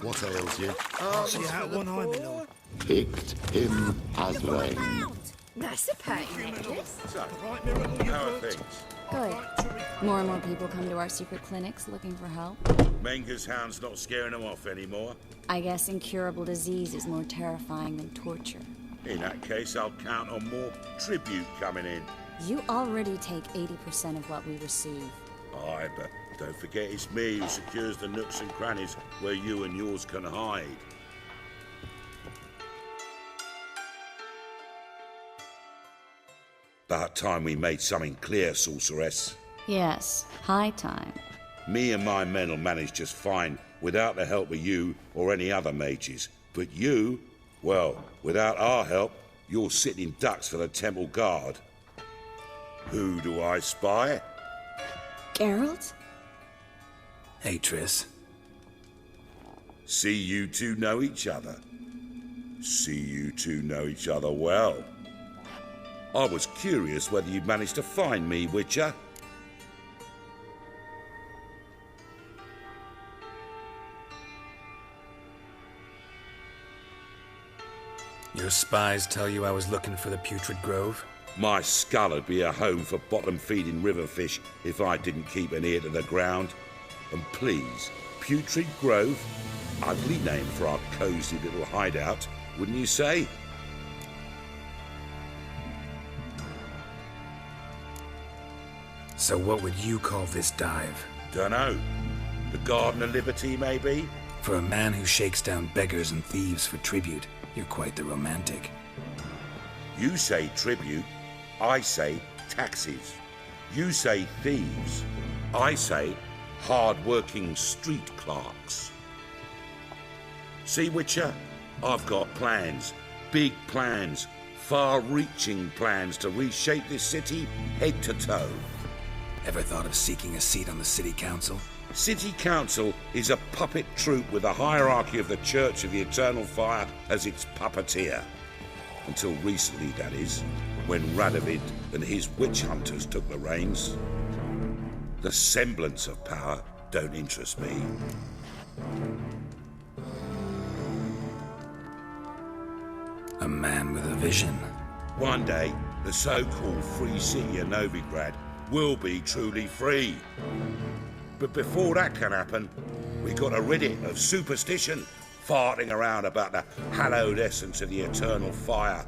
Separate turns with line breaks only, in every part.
What ails you?
See how one eye, my lord.
Picked him as rain.
That's a pain.
So, how are things?
Good. More and more people come to our secret clinics looking for help.
Menger's hound's not scaring them off anymore.
I guess incurable disease is more terrifying than torture.
In that case, I'll count on more tribute coming in.
You already take 80% of what we receive.
Aye, but don't forget it's me who secures the nooks and crannies where you and yours can hide. About time we made something clear, sorceress.
Yes, high time.
Me and my men'll manage just fine without the help of you or any other mages. But you, well, without our help, you're sitting ducks for the temple guard. Who do I spy?
Giralt?
Hey, Triss.
See you two know each other. See you two know each other well. I was curious whether you'd managed to find me, Witcher.
Your spies tell you I was looking for the Putrid Grove?
My skull'd be a home for bottom-feeding river fish if I didn't keep an ear to the ground. And please, Putrid Grove? Ugly name for our cosy little hideout, wouldn't you say?
So what would you call this dive?
Dunno. The Garden of Liberty, maybe?
For a man who shakes down beggars and thieves for tribute, you're quite the romantic.
You say tribute, I say taxes. You say thieves, I say hard-working street clerks. See, Witcher? I've got plans, big plans, far-reaching plans to reshape this city head to toe.
Ever thought of seeking a seat on the city council?
City Council is a puppet troupe with the hierarchy of the Church of the Eternal Fire as its puppeteer. Until recently, that is, when Radovid and his witch hunters took the reins. The semblance of power don't interest me.
A man with a vision.
One day, the so-called free city of Novigrad will be truly free. But before that can happen, we gotta rid it of superstition, farting around about the hallowed essence of the eternal fire.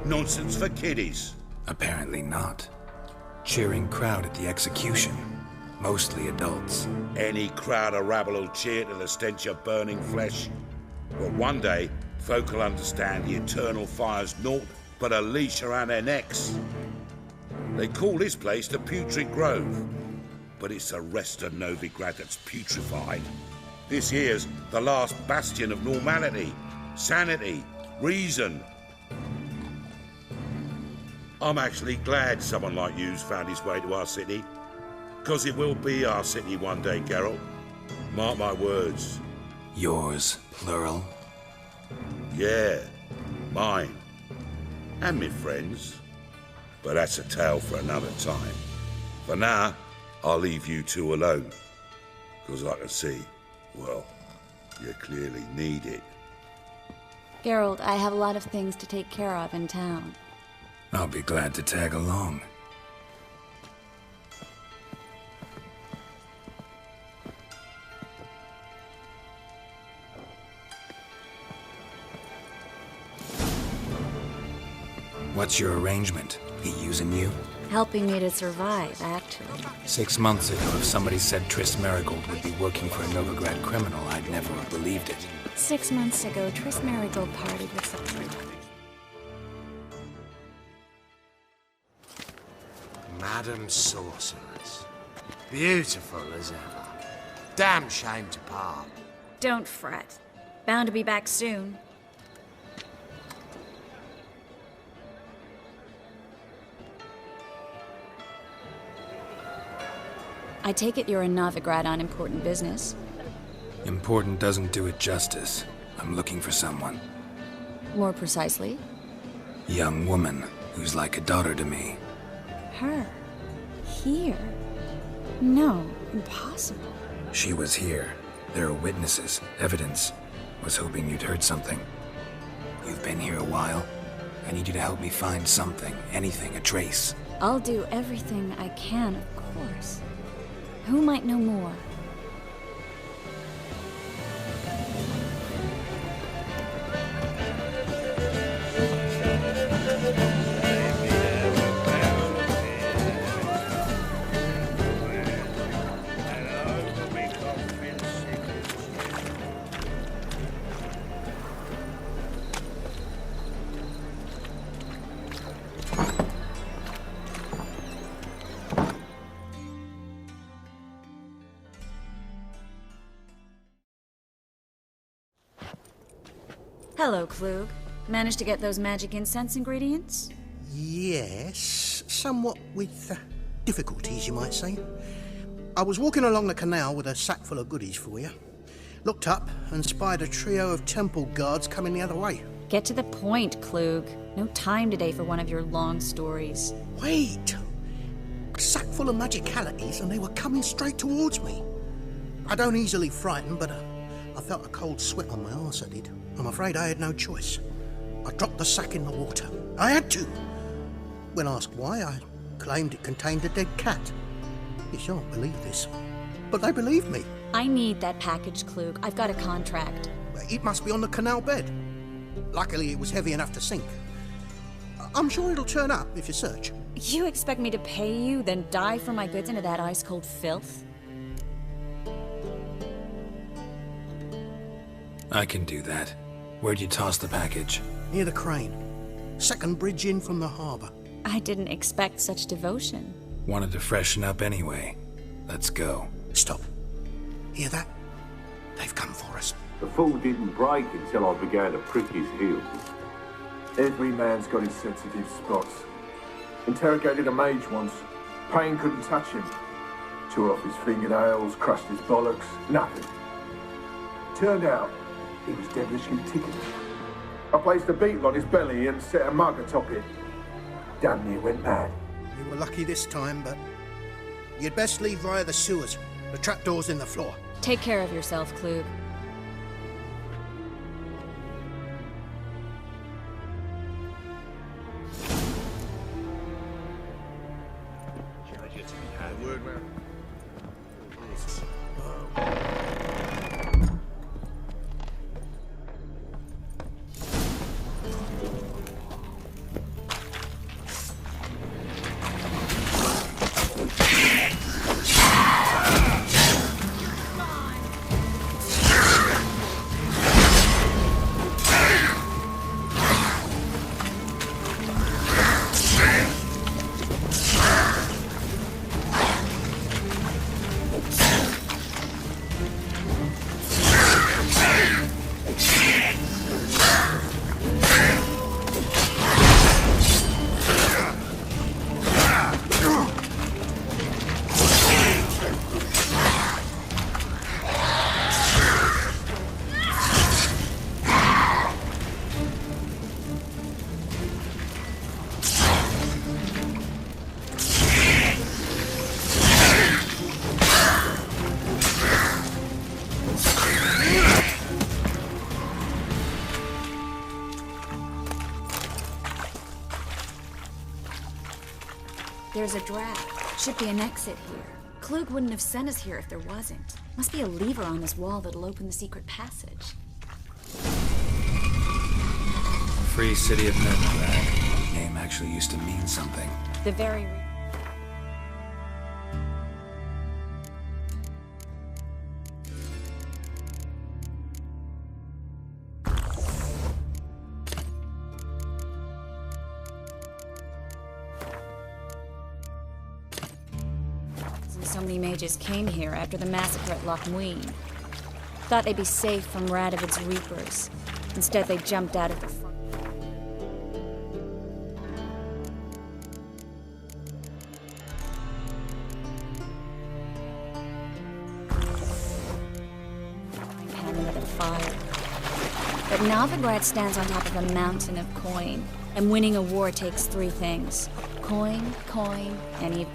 Nonsense for kiddies.
Apparently not. Cheering crowd at the execution. Mostly adults.
Any crowd of rabble will cheer to the stench of burning flesh. But one day, folk will understand the eternal fire's naught but a leash around their necks. They call this place the Putrid Grove, but it's the rest of Novigrad that's putrefied. This here's the last bastion of normality, sanity, reason. I'm actually glad someone like you's found his way to our city, because it will be our city one day, Giralt. Mark my words.
Yours, plural.
Yeah, mine. And my friends. But that's a tale for another time. For now, I'll leave you two alone. Because I can see, well, you clearly need it.
Giralt, I have a lot of things to take care of in town.
I'll be glad to tag along. What's your arrangement? He using you?
Helping me to survive, actually.
6 months ago, if somebody said Triss Marigold would be working for a Novigrad criminal, I'd never have believed it.
6 months ago, Triss Marigold partied with someone.
Madam Sorceress. Beautiful as ever. Damn shame to part.
Don't fret. Bound to be back soon. I take it you're in Novigrad on important business.
Important doesn't do it justice. I'm looking for someone.
More precisely?
Young woman who's like a daughter to me.
Her? Here? No, impossible.
She was here. There are witnesses, evidence. Was hoping you'd heard something. You've been here a while. I need you to help me find something, anything, a trace.
I'll do everything I can, of course. Who might know more? Hello, Klug. Managed to get those magic incense ingredients?
Yes, somewhat with difficulties, you might say. I was walking along the canal with a sack full of goodies for you. Looked up and spied a trio of temple guards coming the other way.
Get to the point, Klug. No time today for one of your long stories.
Wait! A sack full of magicalities and they were coming straight towards me. I don't easily frighten, but I felt a cold sweat on my arse, I did. I'm afraid I had no choice. I dropped the sack in the water. I had to. When asked why, I claimed it contained a dead cat. You shan't believe this, but they believed me.
I need that package, Klug. I've got a contract.
It must be on the canal bed. Luckily, it was heavy enough to sink. I'm sure it'll turn up if you search.
You expect me to pay you, then dive for my goods into that ice-cold filth?
I can do that. Where'd you toss the package?
Near the crane. Second bridge in from the harbour.
I didn't expect such devotion.
Wanted to freshen up anyway. Let's go.
Stop. Hear that? They've come for us.
The fool didn't break until I began to prick his heels.
Every man's got his sensitive spots. Interrogated a mage once. Pain couldn't touch him. Tore off his fingernails, crushed his bollocks, nothing. Turned out, he was devilishly tickled. I placed a beetle on his belly and set a mug atop it. Damn near went mad.
You were lucky this time, but you'd best leave via the sewers. The trapdoor's in the floor.
Take care of yourself, Klug. There's a draft. Should be an exit here. Klug wouldn't have sent us here if there wasn't. Must be a lever on this wall that'll open the secret passage.
Free City of Novigrad. Name actually used to mean something.
The very... So many mages came here after the massacre at Loch Muin. Thought they'd be safe from Radovid's reapers. Instead, they jumped out of the front. Pan into the fire. But Novigrad stands on top of a mountain of coin, and winning a war takes three things: coin, and evil.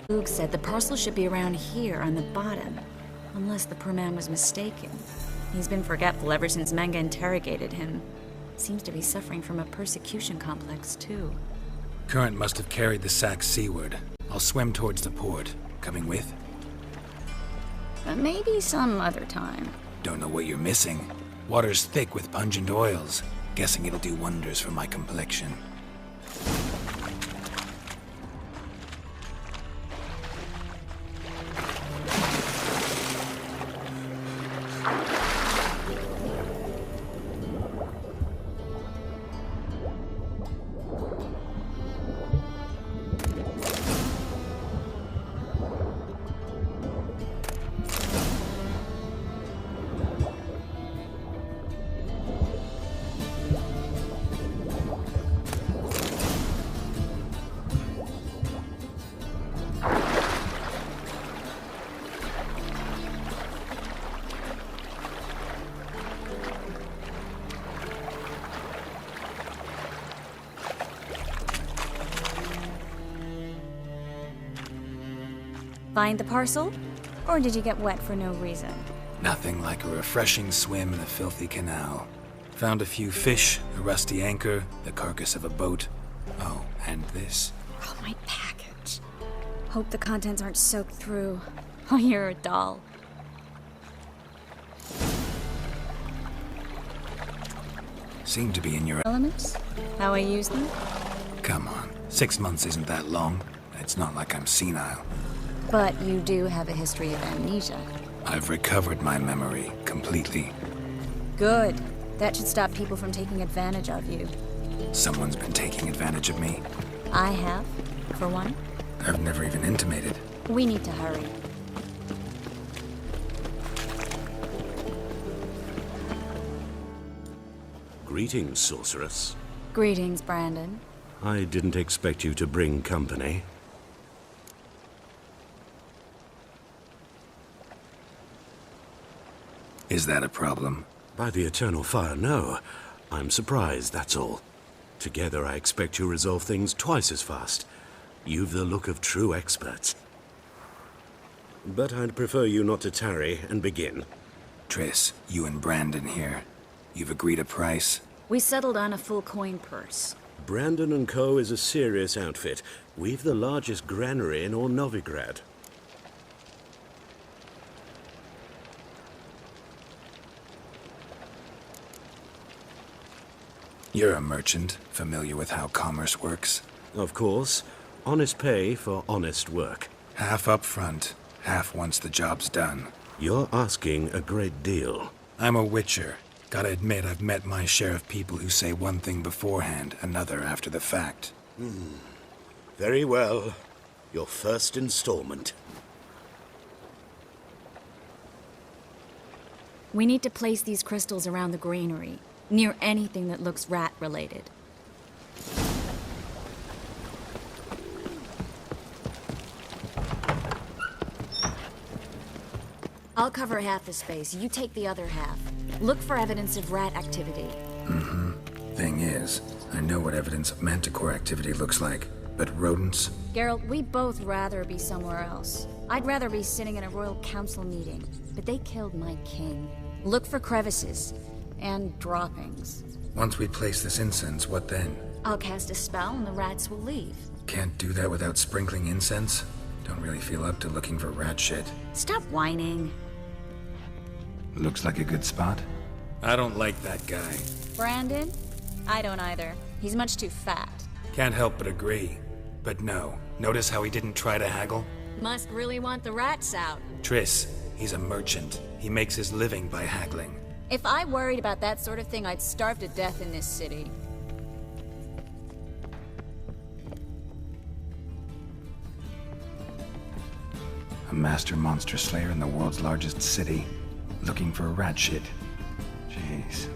Klug said the parcel should be around here on the bottom. Unless the poor man was mistaken. He's been forgetful ever since Manga interrogated him. Seems to be suffering from a persecution complex, too.
Current must have carried the sack seaward. I'll swim towards the port. Coming with?
Maybe some other time.
Don't know what you're missing. Water's thick with pungent oils. Guessing it'll do wonders for my complexion.
Find the parcel? Or did you get wet for no reason?
Nothing like a refreshing swim in a filthy canal. Found a few fish, a rusty anchor, the carcass of a boat. Oh, and this.
Oh, my package. Hope the contents aren't soaked through. Oh, you're a doll.
Seem to be in your
Elements? How I use them?
Come on. 6 months isn't that long. It's not like I'm senile.
But you do have a history of amnesia.
I've recovered my memory completely.
Good. That should stop people from taking advantage of you.
Someone's been taking advantage of me.
I have, for one.
I've never even intimated.
We need to hurry.
Greetings, sorceress.
Greetings, Brandon.
I didn't expect you to bring company.
Is that a problem?
By the eternal fire, no. I'm surprised, that's all. Together, I expect you resolve things twice as fast. You've the look of true experts. But I'd prefer you not to tarry and begin.
Triss, you and Brandon here. You've agreed a price?
We settled on a full coin purse.
Brandon and Co. is a serious outfit. We've the largest granary in all Novigrad.
You're a merchant, familiar with how commerce works.
Of course. Honest pay for honest work.
Half up front, half once the job's done.
You're asking a great deal.
I'm a witcher. Gotta admit, I've met my share of people who say one thing beforehand, another after the fact.
Very well. Your first installment.
We need to place these crystals around the granary, near anything that looks rat-related. I'll cover half the space, you take the other half. Look for evidence of rat activity.
Thing is, I know what evidence of manticore activity looks like, but rodents?
Giralt, we'd both rather be somewhere else. I'd rather be sitting in a royal council meeting, but they killed my king. Look for crevices and droppings.
Once we place this incense, what then?
I'll cast a spell and the rats will leave.
Can't do that without sprinkling incense? Don't really feel up to looking for rat shit.
Stop whining.
Looks like a good spot. I don't like that guy.
Brandon? I don't either. He's much too fat.
Can't help but agree. But no, notice how he didn't try to haggle?
Must really want the rats out.
Triss, he's a merchant. He makes his living by haggling.
If I worried about that sort of thing, I'd starve to death in this city.
A master monster slayer in the world's largest city. Looking for rat shit. Jeez.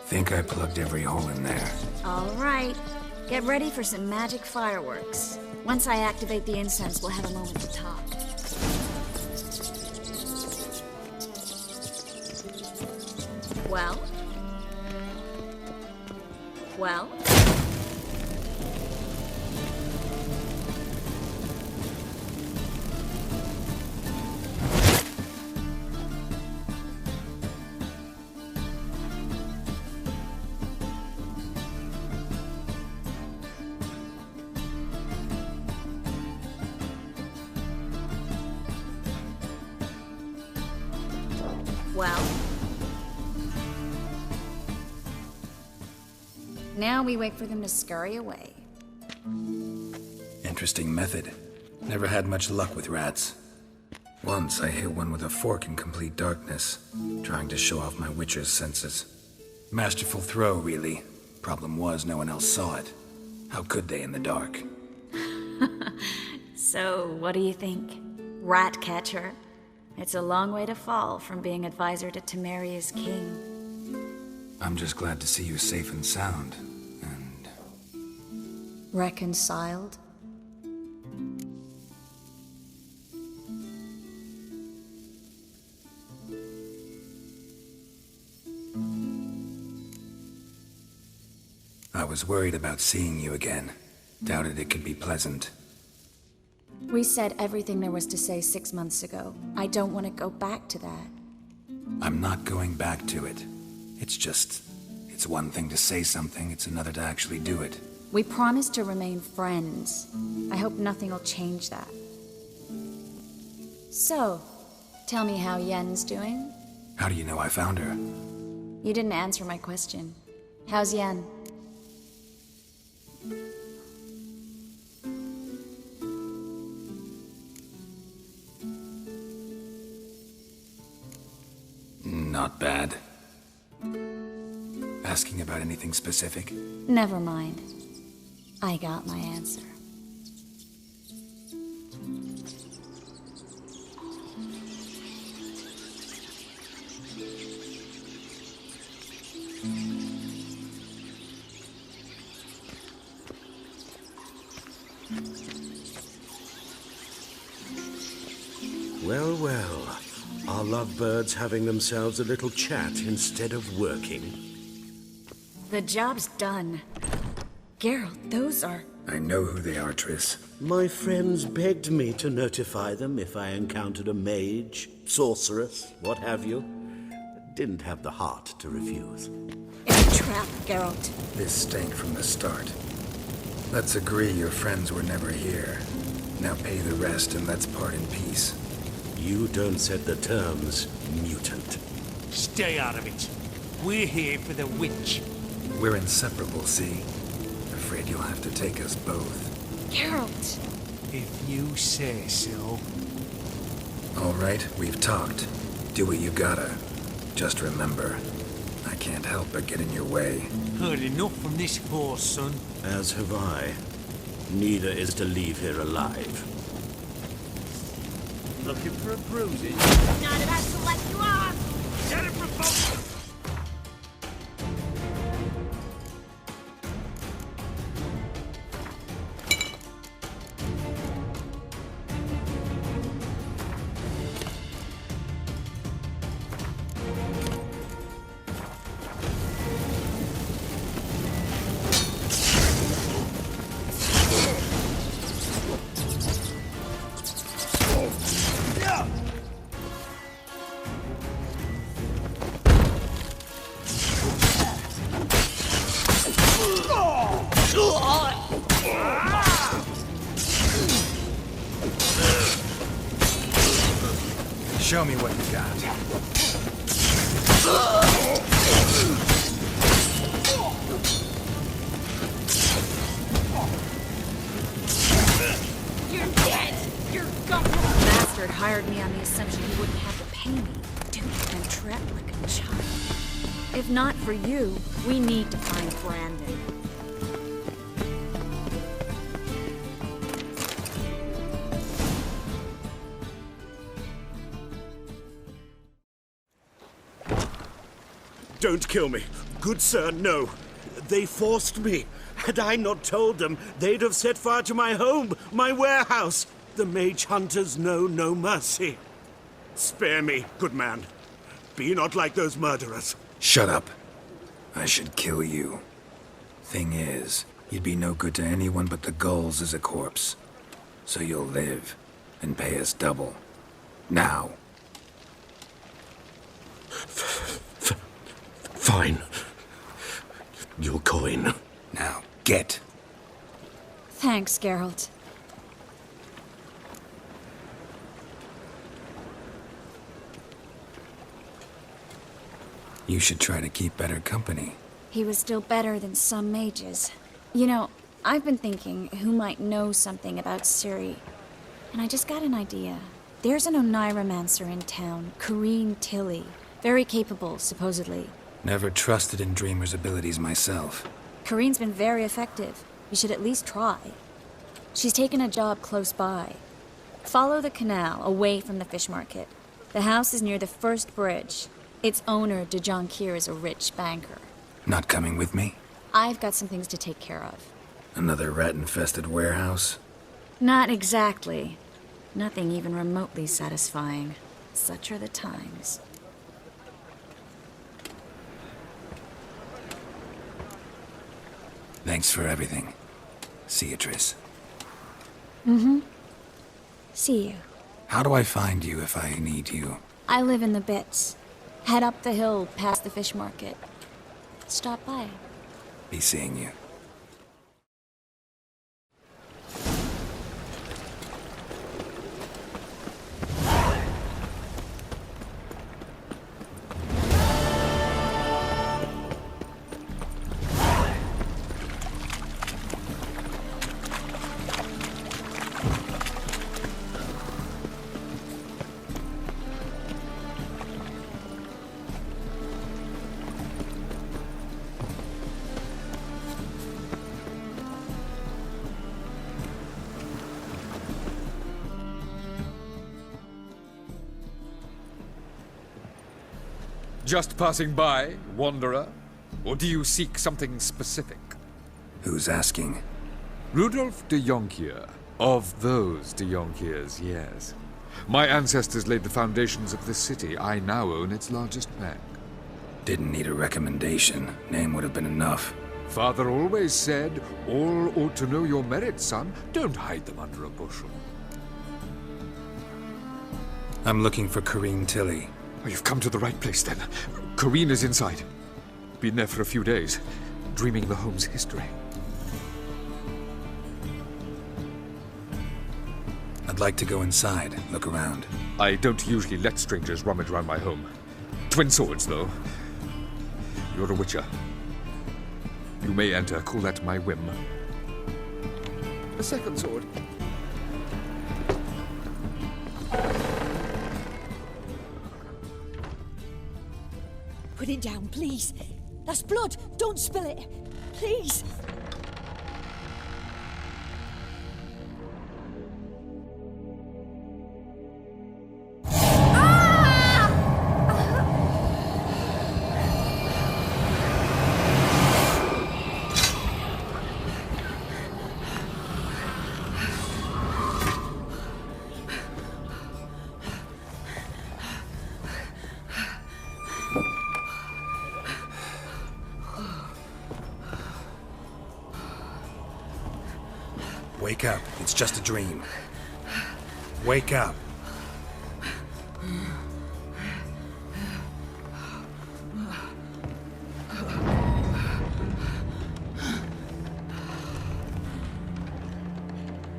Think I plugged every hole in there.
All right. Get ready for some magic fireworks. Once I activate the incense, we'll have a moment to talk. Well? Well? Well? Now we wait for them to scurry away.
Interesting method. Never had much luck with rats. Once I hit one with a fork in complete darkness, trying to show off my witcher's senses. Masterful throw, really. Problem was, no one else saw it. How could they in the dark?
So, what do you think? Rat catcher? It's a long way to fall from being advisor to Temeria's king.
I'm just glad to see you safe and sound, and...
Reconciled?
I was worried about seeing you again. Doubted it could be pleasant.
We said everything there was to say 6 months ago. I don't want to go back to that.
I'm not going back to it. It's one thing to say something, it's another to actually do it.
We promised to remain friends. I hope nothing will change that. So, tell me how Yen's doing?
How do you know I found her?
You didn't answer my question. How's Yen?
Not bad. Asking about anything specific?
Never mind. I got my answer.
Well, well. Are lovebirds having themselves a little chat instead of working?
The job's done. Giralt, those are...
I know who they are, Triss.
My friends begged me to notify them if I encountered a mage, sorceress, what have you. Didn't have the heart to refuse.
It's a trap, Giralt.
This stank from the start. Let's agree your friends were never here. Now pay the rest and let's part in peace.
You don't set the terms, mutant.
Stay out of it. We're here for the witch.
We're inseparable, see? Afraid you'll have to take us both.
Giralt!
If you say so.
All right, we've talked. Do what you gotta. Just remember, I can't help but get in your way.
Heard enough from this horse, son.
As have I. Neither is to leave here alive.
Looking for a bruising?
Not about to let you off!
Get it from both!
Show me what you got.
You're dead! You're gone! The bastard hired me on the assumption he wouldn't have to pay me. Dude, I'm trapped like a child. If not for you, we need to find Brandon.
Don't kill me. Good sir, no. They forced me. Had I not told them, they'd have set fire to my home, my warehouse. The mage hunters know no mercy. Spare me, good man. Be not like those murderers.
Shut up. I should kill you. Thing is, you'd be no good to anyone but the gulls as a corpse. So you'll live, and pay us double. Now.
Fine. Your coin.
Now, get.
Thanks, Giralt.
You should try to keep better company.
He was still better than some mages. You know, I've been thinking who might know something about Ciri. And I just got an idea. There's an Oneiromancer in town, Corrine Tilly. Very capable, supposedly.
Never trusted in Dreamer's abilities myself.
Corrine's been very effective. You should at least try. She's taken a job close by. Follow the canal, away from the fish market. The house is near the first bridge. Its owner, de Jonquier, is a rich banker.
Not coming with me?
I've got some things to take care of.
Another rat-infested warehouse?
Not exactly. Nothing even remotely satisfying. Such are the times.
Thanks for everything. See you, Triss.
See you.
How do I find you if I need you?
I live in the Bits. Head up the hill past the fish market. Stop by.
Be seeing you.
Just passing by, wanderer? Or do you seek something specific?
Who's asking?
Rudolf de Jonquier. Of those de Jonquiers, yes. My ancestors laid the foundations of this city. I now own its largest bank.
Didn't need a recommendation. Name would have been enough.
Father always said, all ought to know your merits, son. Don't hide them under a bushel.
I'm looking for Corrine Tilly.
Oh, you've come to the right place, then. Corrine is inside. Been there for a few days, dreaming the home's history.
I'd like to go inside, look around.
I don't usually let strangers rummage around my home. Twin swords, though. You're a witcher. You may enter, call that my whim. A second sword.
Put it down, please. That's blood. Don't spill it. Please.
Wake up. It's just a dream. Wake up.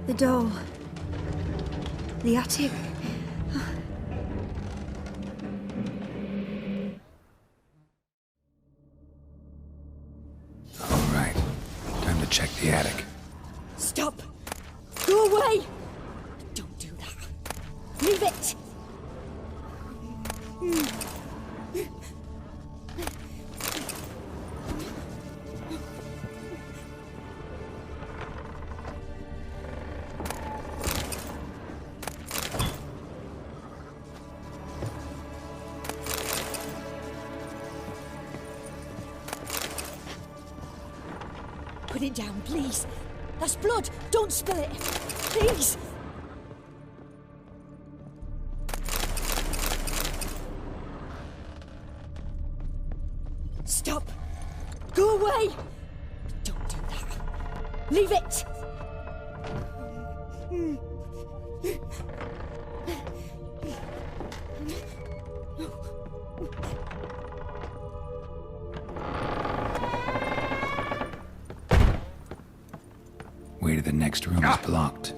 The door. The attic.
All right. Time to check the attic.
Stop! Go away! Don't do that. Leave it! Put it down, please. That's blood. Don't spill it. Please. Stop! Go away! Don't do that. Leave it!
Way to the next room is blocked.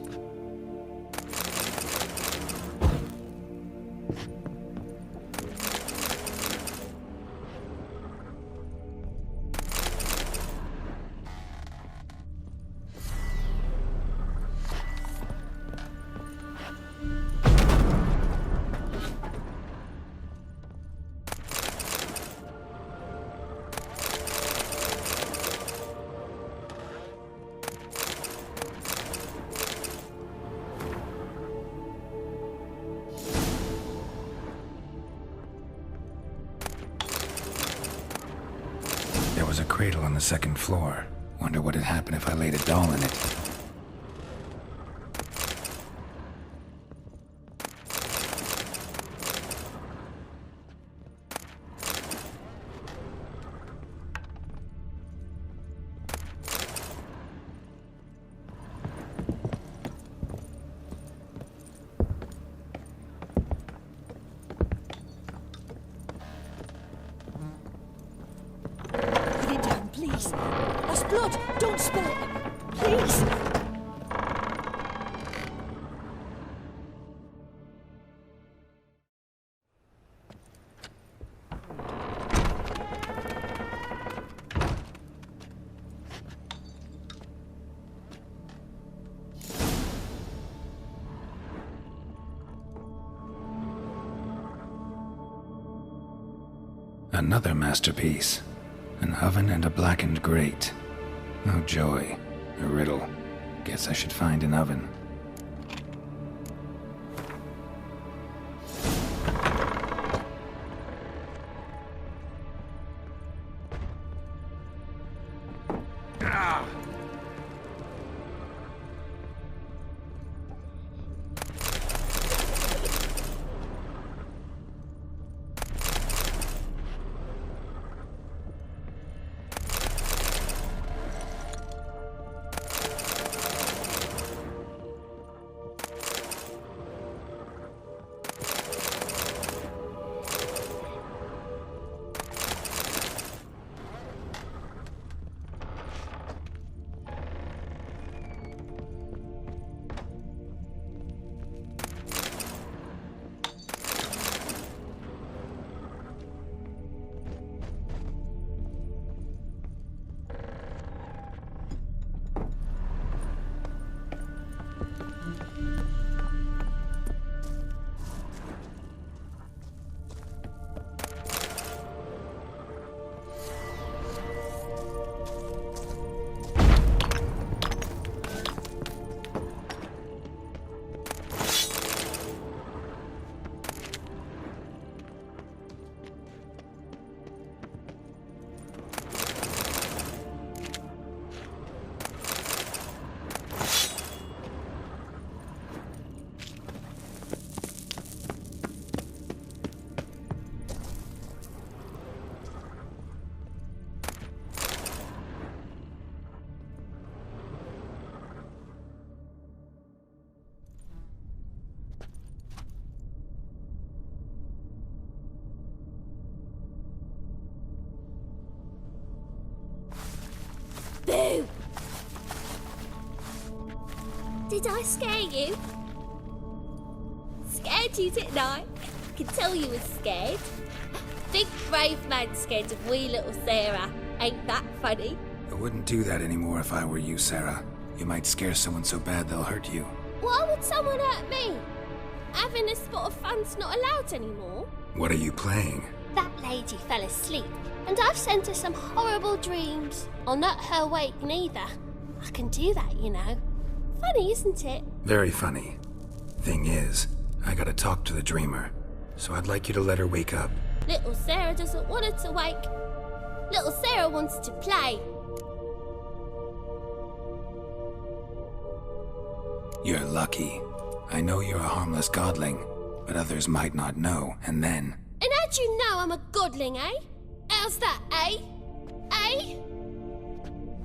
There was a cradle on the second floor. Wonder what had happened if I laid a doll in it.
Put it down, please. That's blood. Don't spill it. Please.
Another masterpiece. An oven and a blackened grate. Oh joy. A riddle. Guess I should find an oven.
Boo! Did I scare you? Scared you, didn't I? I can tell you was scared. Big brave man scared of wee little Sarah. Ain't that funny?
I wouldn't do that anymore if I were you, Sarah. You might scare someone so bad they'll hurt you.
Why would someone hurt me? Having a spot of fun's not allowed anymore.
What are you playing?
That lady fell asleep, and I've sent her some horrible dreams. I'll not her wake neither. I can do that, you know. Funny, isn't it?
Very funny. Thing is, I gotta talk to the dreamer, so I'd like you to let her wake up.
Little Sarah doesn't want her to wake. Little Sarah wants to play.
You're lucky. I know you're a harmless godling, but others might not know, and then...
And how'd you know I'm a godling, eh? How's that, eh? eh?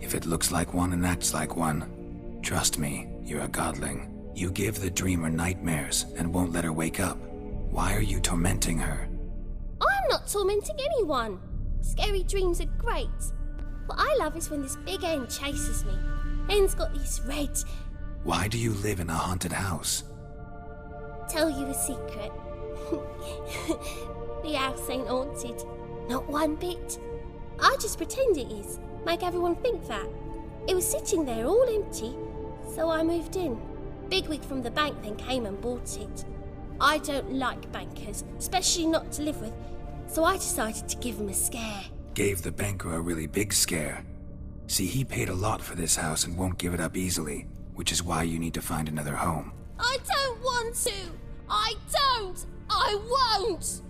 If it looks like one and acts like one, trust me, you're a godling. You give the dreamer nightmares and won't let her wake up. Why are you tormenting her?
I'm not tormenting anyone. Scary dreams are great. What I love is when this big hen chases me. Hen's got this red...
Why do you live in a haunted house?
Tell you a secret. The house ain't haunted. Not one bit. I just pretend it is. Make everyone think that. It was sitting there all empty, so I moved in. Bigwig from the bank then came and bought it. I don't like bankers, especially not to live with, so I decided to give him a scare.
Gave the banker a really big scare. See, he paid a lot for this house and won't give it up easily, which is why you need to find another home.
I don't want to! I don't! I won't!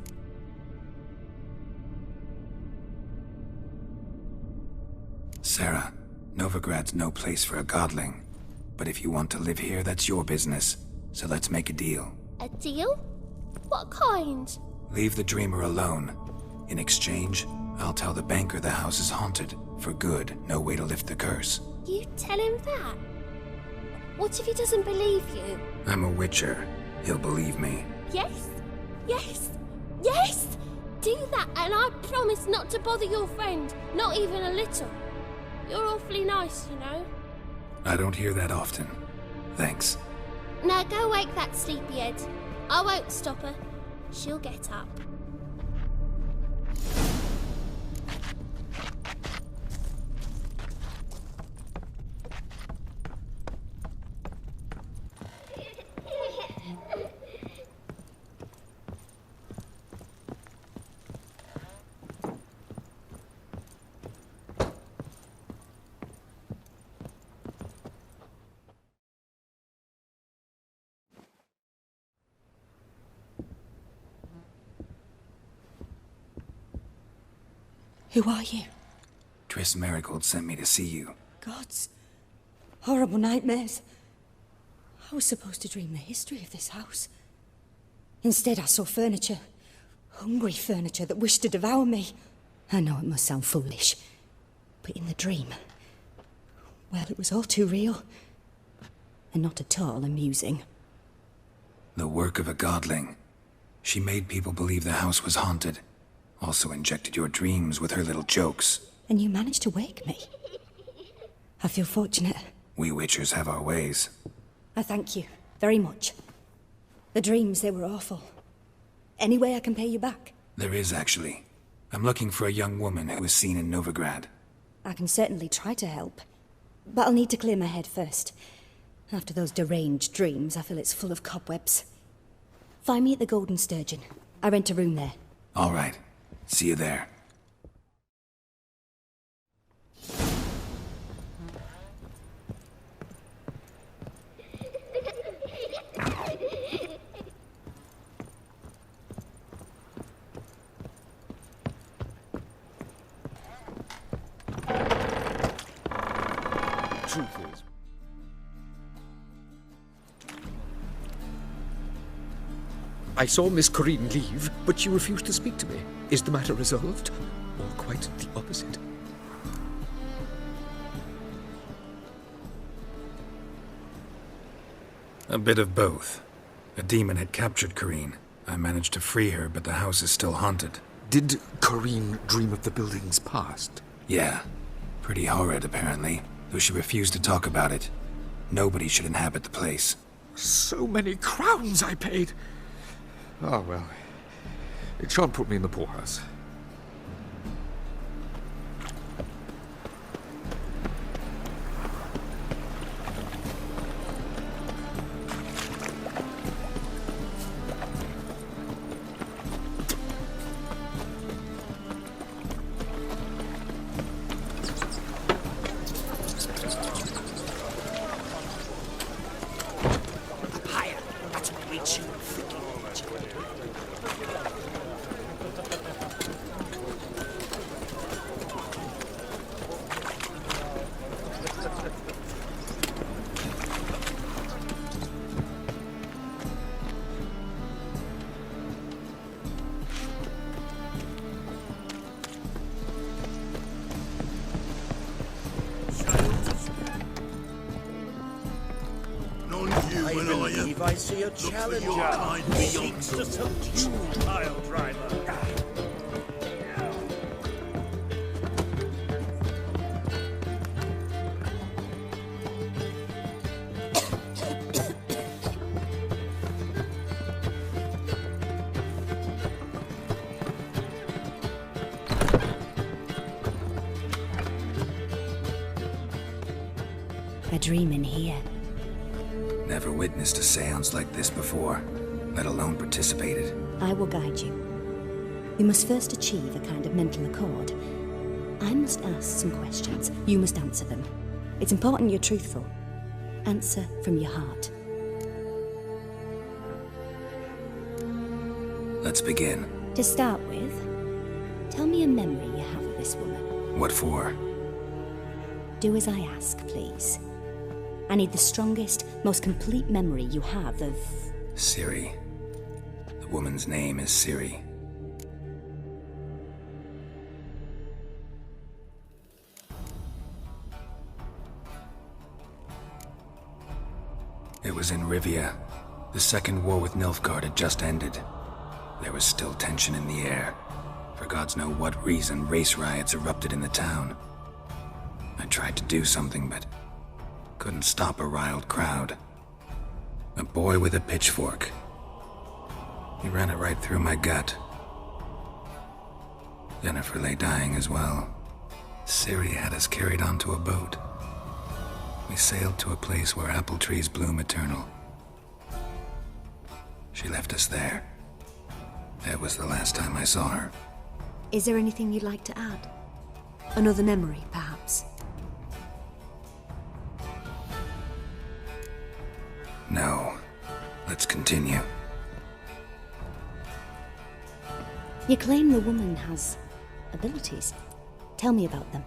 Sarah, Novigrad's no place for a godling. But if you want to live here, that's your business. So let's make a deal.
A deal? What kind?
Leave the dreamer alone. In exchange, I'll tell the banker the house is haunted. For good, no way to lift the curse.
You tell him that? What if he doesn't believe you?
I'm a witcher. He'll believe me.
Yes? Yes? Yes! Do that and I promise not to bother your friend. Not even a little. You're awfully nice, you know.
I don't hear that often. Thanks.
Now go wake that sleepyhead. I won't stop her. She'll get up.
Who are you?
Triss Marigold sent me to see you.
Gods. Horrible nightmares. I was supposed to dream the history of this house. Instead, I saw furniture. Hungry furniture that wished to devour me. I know it must sound foolish, but in the dream, well, it was all too real. And not at all amusing.
The work of a godling. She made people believe the house was haunted. Also injected your dreams with her little jokes.
And you managed to wake me. I feel fortunate.
We witchers have our ways.
I thank you very much. The dreams, they were awful. Any way I can pay you back?
There is, actually. I'm looking for a young woman who was seen in Novigrad.
I can certainly try to help. But I'll need to clear my head first. After those deranged dreams, I feel it's full of cobwebs. Find me at the Golden Sturgeon. I rent a room there.
All right. See you there.
Truth is, I saw Miss Corinne leave, but she refused to speak to me. Is the matter resolved? Or quite the opposite?
A bit of both. A demon had captured Corinne. I managed to free her, but the house is still haunted.
Did Corinne dream of the building's past?
Yeah. Pretty horrid, apparently, though she refused to talk about it. Nobody should inhabit the place.
So many crowns I paid! Oh, well. It shan't put me in the poorhouse.
Higher! That's a great shoot.
believe I see a challenger. Seeks to subdue pile driver.
A dream in here.
Never witnessed a seance like this before, let alone participated.
I will guide you. We must first achieve a kind of mental accord. I must ask some questions. You must answer them. It's important you're truthful. Answer from your heart.
Let's begin.
To start with, tell me a memory you have of this woman.
What for?
Do as I ask, please. I need the strongest, most complete memory you have of...
Ciri. The woman's name is Ciri. It was in Rivia. The second war with Nilfgaard had just ended. There was still tension in the air. For gods know what reason, race riots erupted in the town. I tried to do something, but couldn't stop a riled crowd. A boy with a pitchfork. He ran it right through my gut. Yennefer lay dying as well. Ciri had us carried onto a boat. We sailed to a place where apple trees bloom eternal. She left us there. That was the last time I saw her.
Is there anything you'd like to add? Another memory, perhaps?
No. Let's continue.
You claim the woman has abilities. Tell me about them.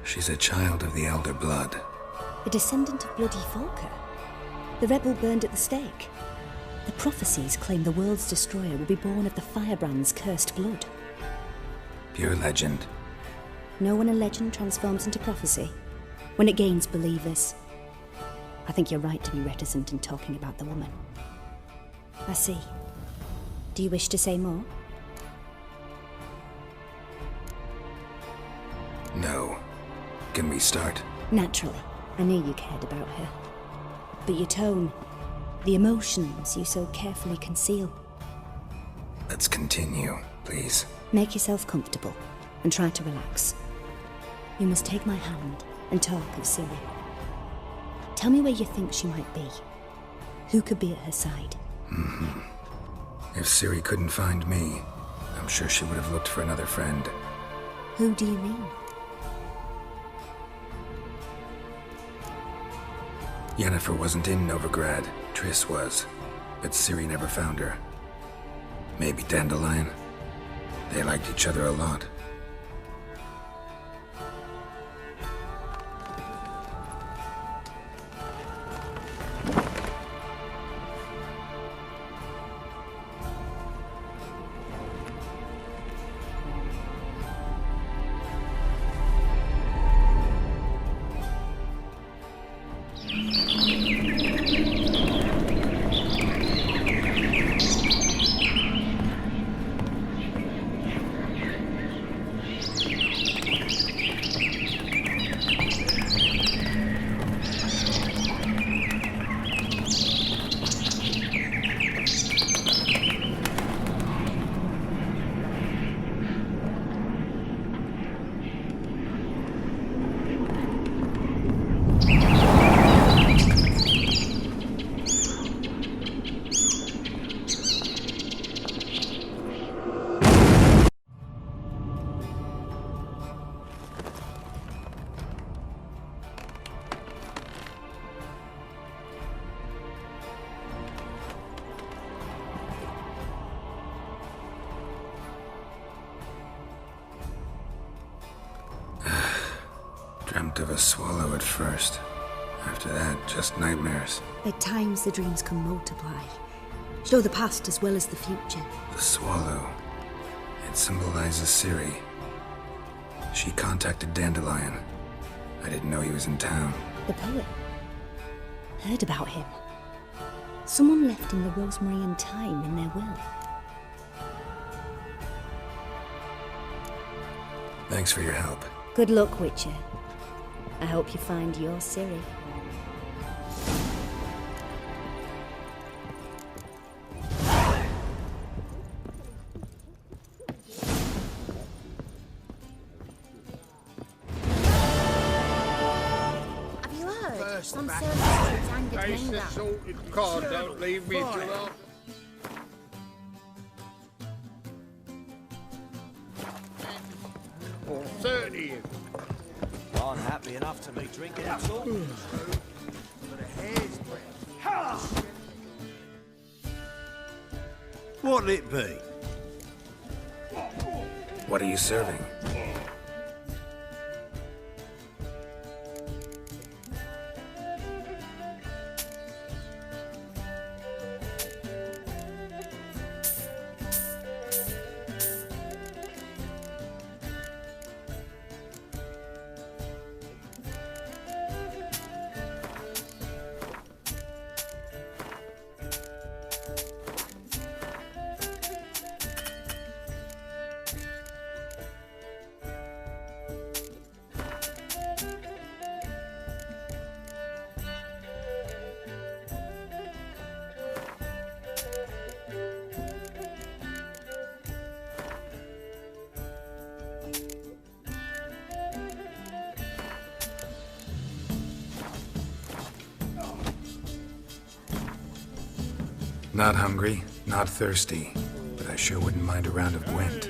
She's a child of the Elder Blood.
A descendant of bloody Volker. The rebel burned at the stake. The prophecies claim the world's destroyer will be born of the firebrand's cursed blood.
Pure legend.
Know when a legend transforms into prophecy? When it gains believers. I think you're right to be reticent in talking about the woman. I see. Do you wish to say more?
No. Can we start?
Naturally. I knew you cared about her. But your tone, the emotions you so carefully conceal.
Let's continue, please.
Make yourself comfortable and try to relax. You must take my hand and talk of Ciri. Tell me where you think she might be. Who could be at her side?
If Ciri couldn't find me, I'm sure she would have looked for another friend.
Who do you mean?
Yennefer wasn't in Novigrad. Triss was. But Ciri never found her. Maybe Dandelion. They liked each other a lot. Dreamt of a swallow at first. After that, just nightmares.
At times the dreams can multiply. Show the past as well as the future.
The swallow. It symbolizes Ciri. She contacted Dandelion. I didn't know he was in town.
The poet. Heard about him. Someone left him the rosemary and thyme in their will.
Thanks for your help.
Good luck, Witcher. I hope you find your Ciri.
Have you heard? Some services angered
Taste the
Linda.
salted cod, don't leave me till after. For 30 years.
I'm happy enough to be drinking at all. But a hair's breadth.
What'll it be?
What are you serving? Not hungry, not thirsty, but I sure wouldn't mind a round of Gwent.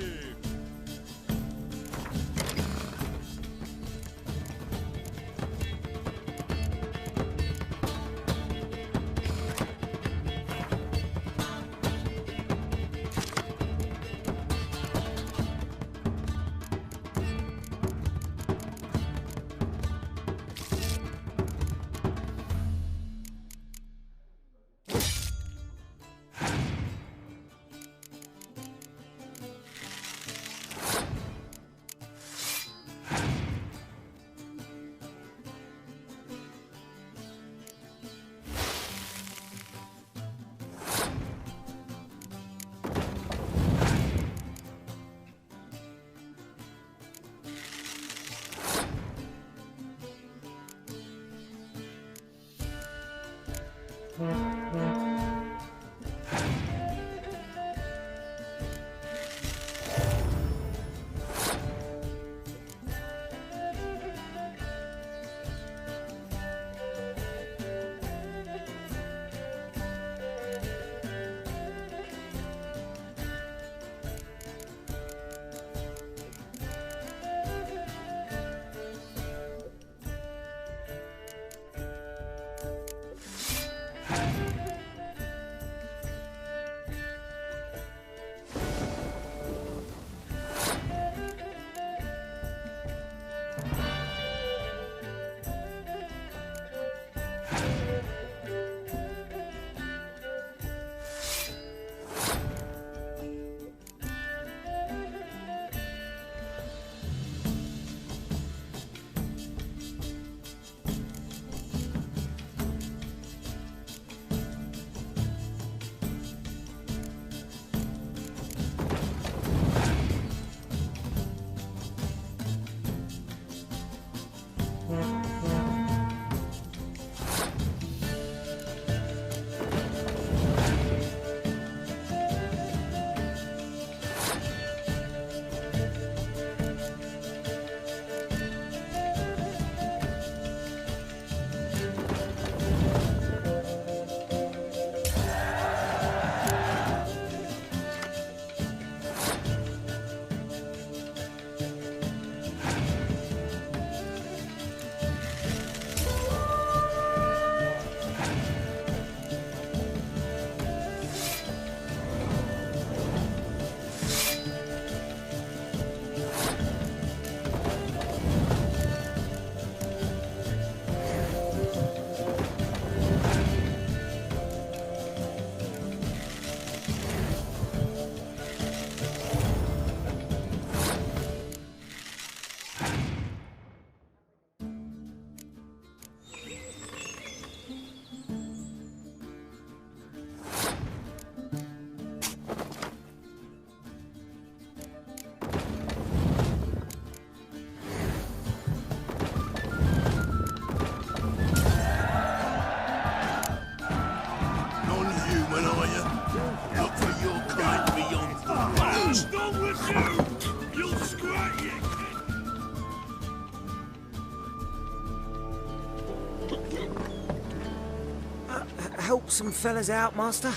help some fellas out, Master?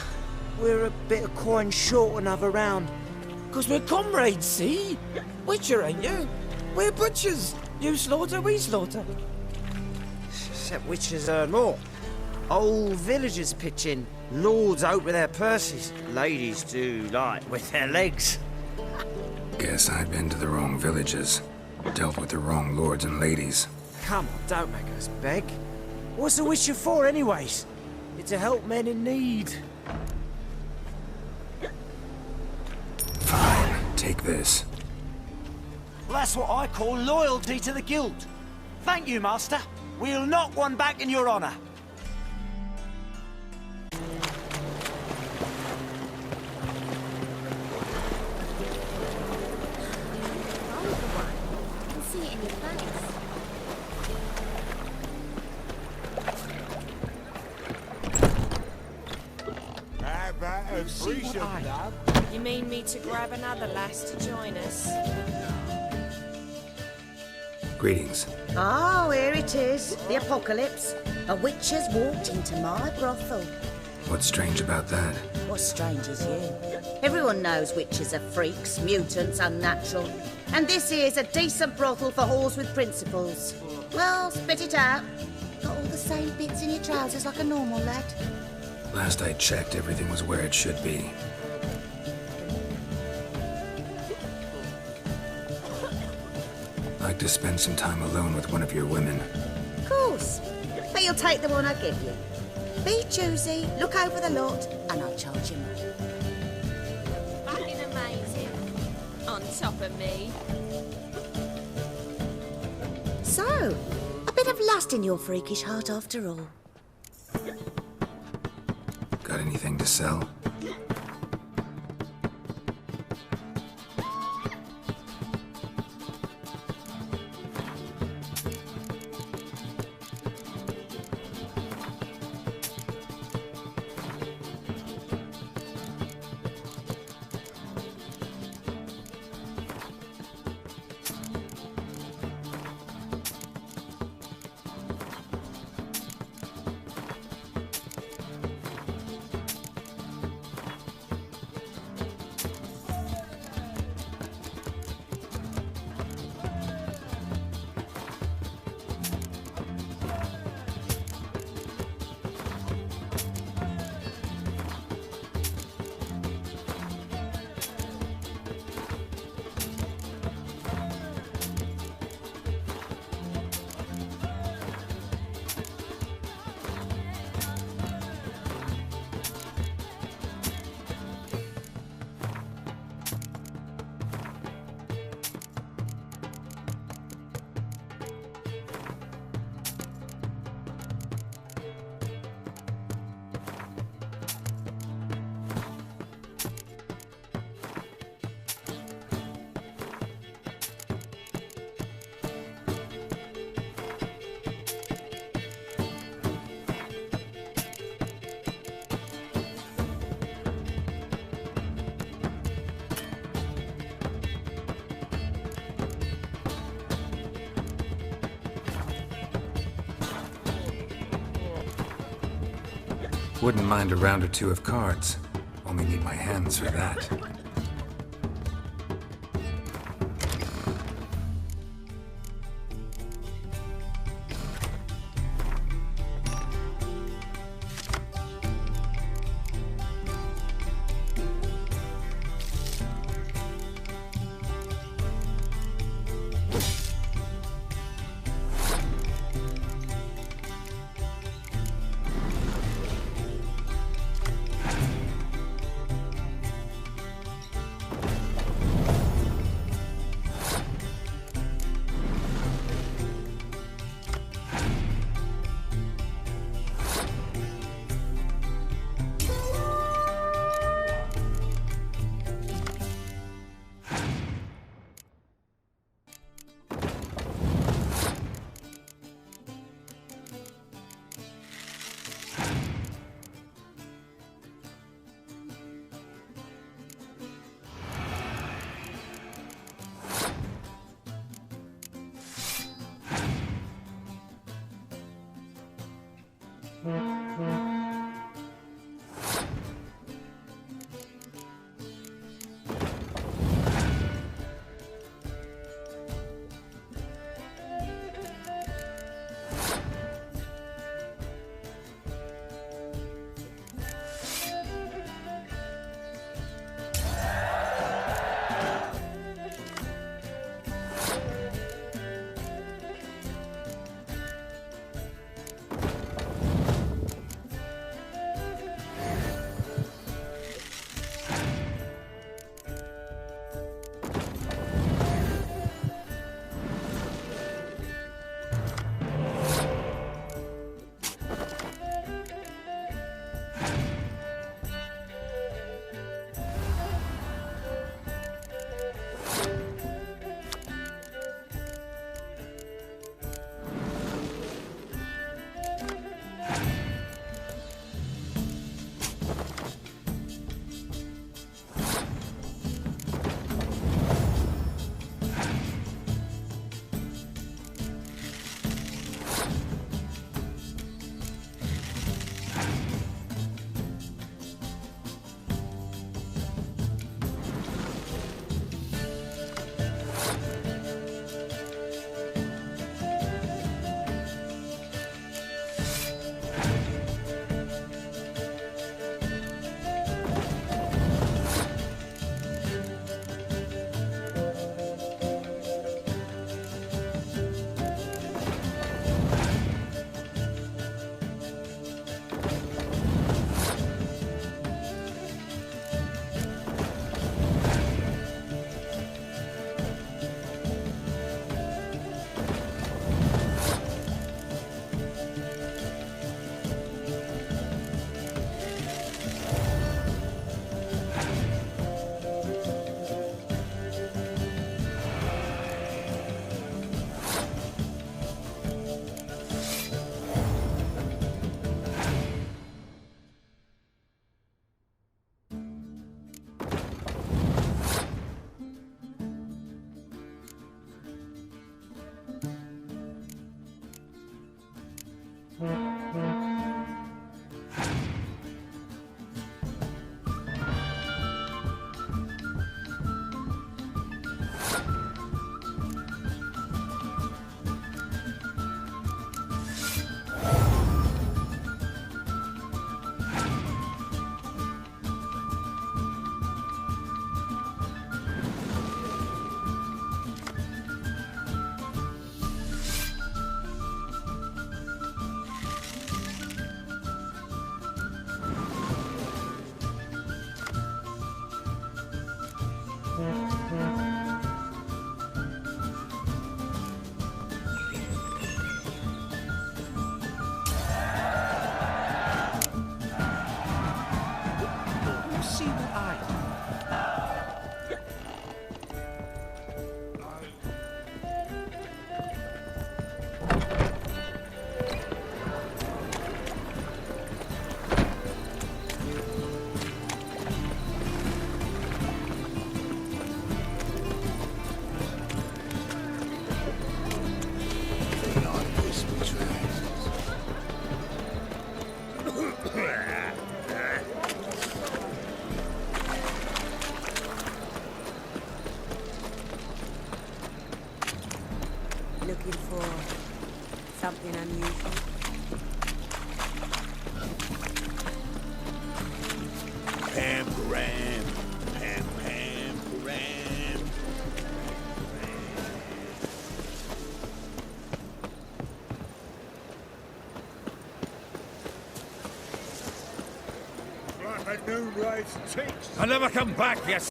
We're a bit of coin short another round.
'Cause we're comrades, see? Witcher, ain't you? We're butchers. You slaughter, we slaughter.
Except witchers earn more. Old villagers pitch in. Lords out with their purses. Ladies do like with their legs.
Guess I've been to the wrong villages. Dealt with the wrong lords and ladies.
Come on, don't make us beg. What's a witcher for, anyways? It's to help men in need.
Fine, take this.
Well, that's what I call loyalty to the guild. Thank you, Master. We'll knock one back in your honour.
You mean me to grab another lass to join us?
Greetings.
Oh, here it is. The apocalypse. A witch has walked into my brothel.
What's strange about that?
What's strange is you. Everyone knows witches are freaks, mutants, unnatural. And this here's a decent brothel for whores with principles. Well, spit it out. Got all the same bits in your trousers like a normal lad.
Last I checked, everything was where it should be. Like to spend some time alone with one of your women.
Of course. But you'll take the one I give you. Be choosy, look over the lot, and I'll charge you more.
Fucking amazing. On top of me.
So, a bit of lust in your freakish heart after all.
Got anything to sell? Wouldn't mind a round or two of cards. Only need my hands for that.
Looking for something unusual?
Pam Ram, Pam Ram. Like a new race cheeks.
I'll never come back, yes.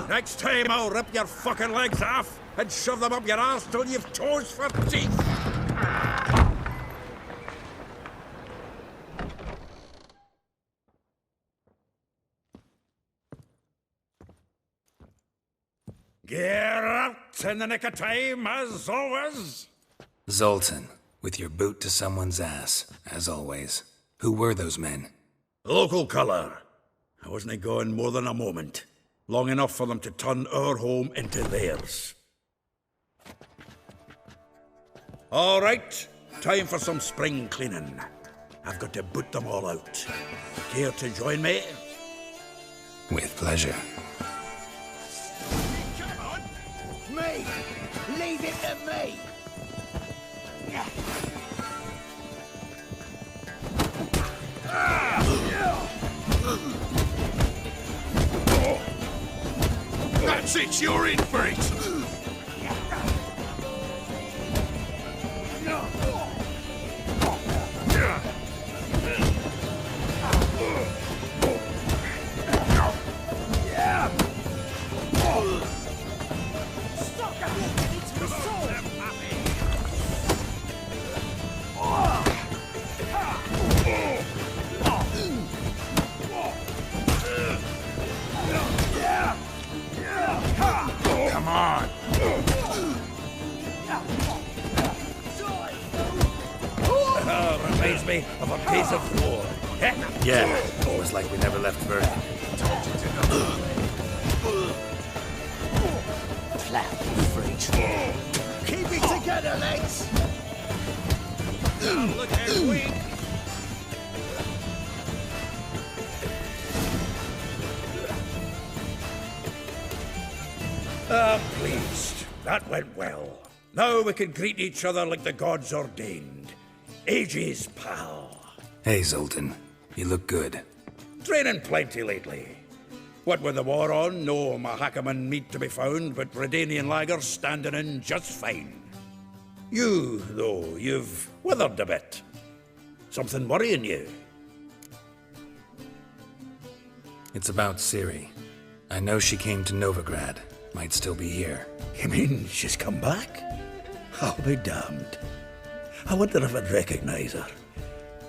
Next time I'll rip your fucking legs off and shove them up your arse till you've toes for teeth. Giralt in the nick of time, as always.
Zoltan, with your boot to someone's ass, as always. Who were those men?
Local colour. I wasn't gone more than a moment. Long enough for them to turn our home into theirs. All right, time for some spring cleaning. I've got to boot them all out. Care to join me?
With pleasure.
Come on! Me! Leave it to me!
That's it, you're in for it!
Come on!
Reminds me of a piece of war.
Yeah, almost like we never left Verdun.
Flat freaks. Keep it together, lads! Look at weak! Pleased. That went well. Now we can greet each other like the gods ordained. Ages, pal.
Hey, Zoltan. You look good.
Training plenty lately. What with the war on, no Mahakaman meat to be found, but Redanian lagers standing in just fine. You, though, you've withered a bit. Something worrying you?
It's about Ciri. I know she came to Novigrad. Might still be here.
You mean she's come back? I'll be damned. I wonder if I'd recognize her.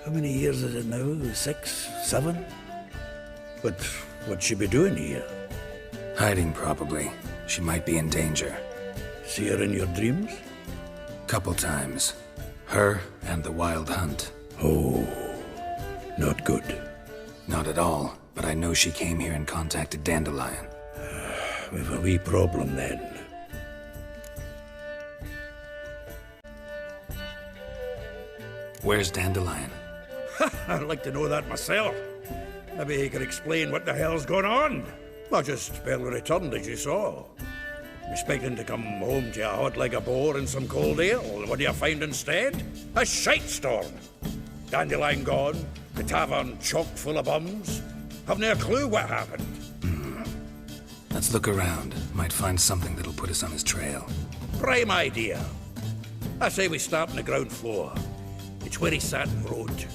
How many years is it now? 6, 7? But what'd she be doing here?
Hiding, probably. She might be in danger.
See her in your dreams?
Couple times. Her and the Wild Hunt.
Oh, not good.
Not at all, but I know she came here and contacted Dandelion.
we've a wee problem then.
Where's Dandelion?
I'd like to know that myself. Maybe he could explain what the hell's going on. I just barely returned, as you saw. I'm expecting to come home to a hot like a boar and some cold ale. What do you find instead? A shite storm. Dandelion gone, the tavern chock full of bums. Haven't a clue what happened.
Let's look around. Might find something that'll put us on his trail.
Prime idea. I say we start on the ground floor. It's where he sat and wrote.